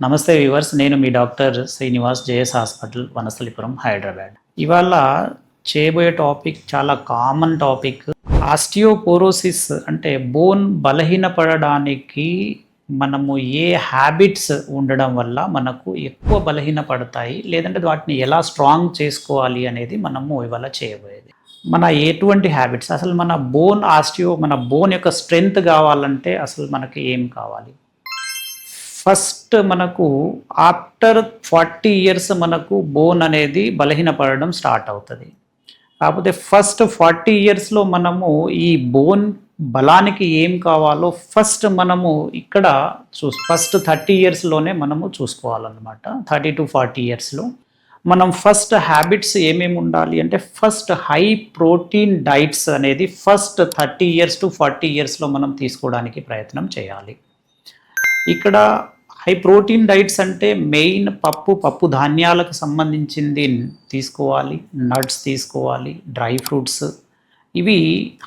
నమస్తే వ్యూవర్స్, నేను మీ doctor Srinivas, JS hospital, Vanasthalipuram, Hyderabad. ఇవాళ చేయబోయే టాపిక్ చాలా కామన్ టాపిక్. ఆస్టియోపోరోసిస్ అంటే బోన్ బలహీనపడడానికి మనము ఏ హ్యాబిట్స్ ఉండడం వల్ల మనకు ఎక్కువ బలహీనపడతాయి, లేదంటే వాటిని ఎలా స్ట్రాంగ్ చేసుకోవాలి అనేది మనము ఇవాళ చేయబోయేది. మన ఎటువంటి హ్యాబిట్స్, అసలు మన బోన్ యొక్క స్ట్రెంగ్త్ కావాలంటే అసలు మనకి ఏం కావాలి? ఫస్ట్ మనకు ఆఫ్టర్ 40 ఇయర్స్ మనకు బోన్ అనేది బలహీనపడడం స్టార్ట్ అవుతుంది. కాకపోతే ఫస్ట్ 40 ఇయర్స్లో మనము ఈ బోన్ బలానికి ఏం కావాలో మనము ఇక్కడ ఫస్ట్ 30 ఇయర్స్లోనే మనము చూసుకోవాలన్నమాట. 30 to 40 ఇయర్స్లో మనం ఫస్ట్ హ్యాబిట్స్ ఏమేమి ఉండాలి అంటే, ఫస్ట్ హై ప్రోటీన్ డైట్స్ అనేది ఫస్ట్ 30 ఇయర్స్ టు 40 ఇయర్స్లో మనం తీసుకోవడానికి ప్రయత్నం చేయాలి. ఇక్కడ హై ప్రోటీన్ డైట్స్ అంటే మెయిన్ పప్పు ధాన్యాలకు సంబంధించింది తీసుకోవాలి, నట్స్ తీసుకోవాలి, డ్రై ఫ్రూట్స్, ఇవి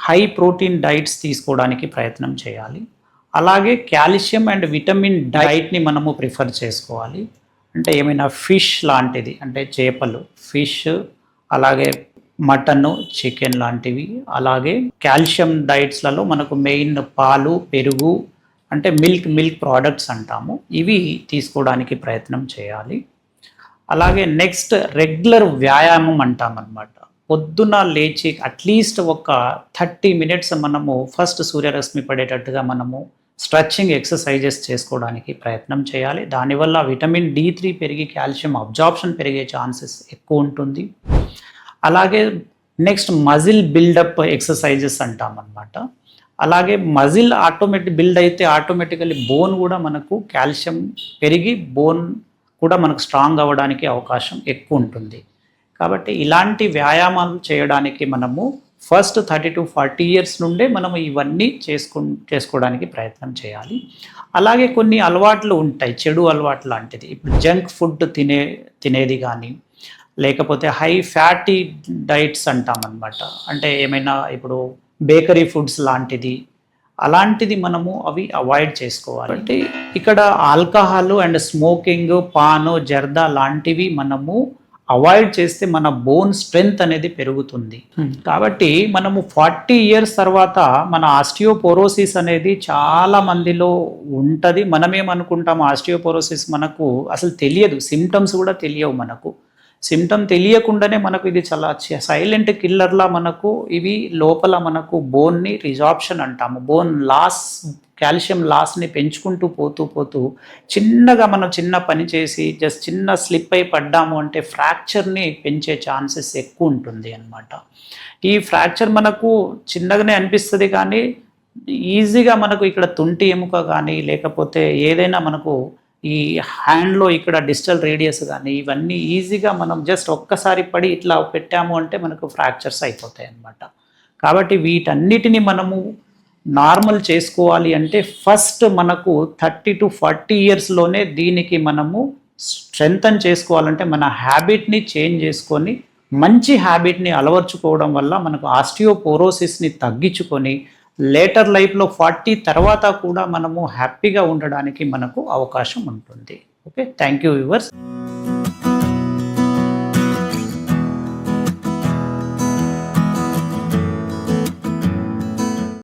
హై ప్రోటీన్ డైట్స్ తీసుకోవడానికి ప్రయత్నం చేయాలి. అలాగే కాల్షియం అండ్ విటమిన్ డైట్ని మనము ప్రిఫర్ చేసుకోవాలి. అంటే ఏమైనా ఫిష్ లాంటిది, అంటే చేపలు, ఫిష్, అలాగే మటన్, చికెన్ లాంటివి. అలాగే కాల్షియం డైట్స్లలో మనకు మెయిన్ పాలు, పెరుగు, అంటే మిల్క్ ప్రోడక్ట్స్ అంటాము, ఇవి తీసుకోవడానికి ప్రయత్నం చేయాలి. అలాగే నెక్స్ట్ రెగ్యులర్ వ్యాయామం అంటాం అన్నమాట. పొద్దున లేచి అట్లీస్ట్ ఒక 30 మినిట్స్ మనము ఫస్ట్ సూర్యరశ్మి పడేటట్టుగా మనము స్ట్రెచ్చింగ్ ఎక్సర్సైజెస్ చేసుకోవడానికి ప్రయత్నం చేయాలి. దానివల్ల విటమిన్ D3 పెరిగి కాల్షియం అబ్జార్ప్షన్ పెరిగే ఛాన్సెస్ ఎక్కువ ఉంటుంది. అలాగే నెక్స్ట్ మజిల్ బిల్డప్ ఎక్సర్సైజెస్ అంటాం అన్నమాట. అలాగే మజిల్ బిల్డ్ అయితే ఆటోమేటికల్లీ బోన్ కూడా మనకు కాల్షియం పెరిగి బోన్ కూడా మనకు స్ట్రాంగ్ అవ్వడానికి అవకాశం ఎక్కువ ఉంటుంది. కాబట్టి ఇలాంటి వ్యాయామాలు చేయడానికి మనము ఫస్ట్ 30 to 40 ఇయర్స్ నుండే మనము ఇవన్నీ చేసుకోవడానికి ప్రయత్నం చేయాలి. అలాగే కొన్ని అలవాట్లు ఉంటాయి, చెడు అలవాట్లు లాంటిది. ఇప్పుడు జంక్ ఫుడ్ తినేది కానీ, లేకపోతే హై ఫ్యాటీ డైట్స్ అంటాం అన్నమాట. అంటే ఏమైనా ఇప్పుడు బేకరీ ఫుడ్స్ లాంటిది, అలాంటిది మనము అవి అవాయిడ్ చేసుకోవాలి. అంటే ఇక్కడ ఆల్కహాల్ అండ్ స్మోకింగ్, పాను, జర్దా లాంటివి మనము అవాయిడ్ చేస్తే మన బోన్ స్ట్రెంగ్త్ అనేది పెరుగుతుంది. కాబట్టి మనము 40 ఇయర్స్ తర్వాత మన ఆస్టియోపోరోసిస్ అనేది చాలా మందిలో ఉంటుంది. మనమేమనుకుంటాము ఆస్టియోపోరోసిస్ మనకు అసలు తెలియదు, సిమ్టమ్స్ కూడా తెలియవు. మనకు సిమ్టమ్ తెలియకుండానే మనకు ఇది చాలా సైలెంట్ కిల్లర్లా మనకు ఇవి లోపల మనకు బోన్ని రిజార్ప్షన్ అంటాము, బోన్ లాస్, కాల్షియం లాస్ని పెంచుకుంటూ పోతూ చిన్నగా మనం చిన్న పని చేసి జస్ట్ చిన్న స్లిప్ అయి పడ్డాము అంటే ఫ్రాక్చర్ని పెంచే ఛాన్సెస్ ఎక్కువ ఉంటుంది అన్నమాట. ఈ ఫ్రాక్చర్ మనకు చిన్నగానే అనిపిస్తుంది, కానీ ఈజీగా మనకు ఇక్కడ తుంటి ఎముక కానీ, లేకపోతే ఏదైనా మనకు ఈ హ్యాండ్లో ఇక్కడ డిజిటల్ రేడియస్ కానీ, ఇవన్నీ ఈజీగా మనం జస్ట్ ఒక్కసారి పడి ఇట్లా పెట్టాము అంటే మనకు ఫ్రాక్చర్స్ అయిపోతాయి అన్నమాట. కాబట్టి వీటన్నిటిని మనము నార్మల్ చేసుకోవాలి అంటే ఫస్ట్ మనకు 30 to 40 ఇయర్స్లోనే దీనికి మనము స్ట్రెంగ్తన్ చేసుకోవాలంటే మన హ్యాబిట్ని చేంజ్ చేసుకొని మంచి హ్యాబిట్ని అలవర్చుకోవడం వల్ల మనకు ఆస్టియోపోరోసిస్ని తగ్గించుకొని లేటర్ లైఫ్లో 40 తర్వాత కూడా మనము హ్యాపీగా ఉండడానికి మనకు అవకాశం ఉంటుంది. Okay, thank you viewers.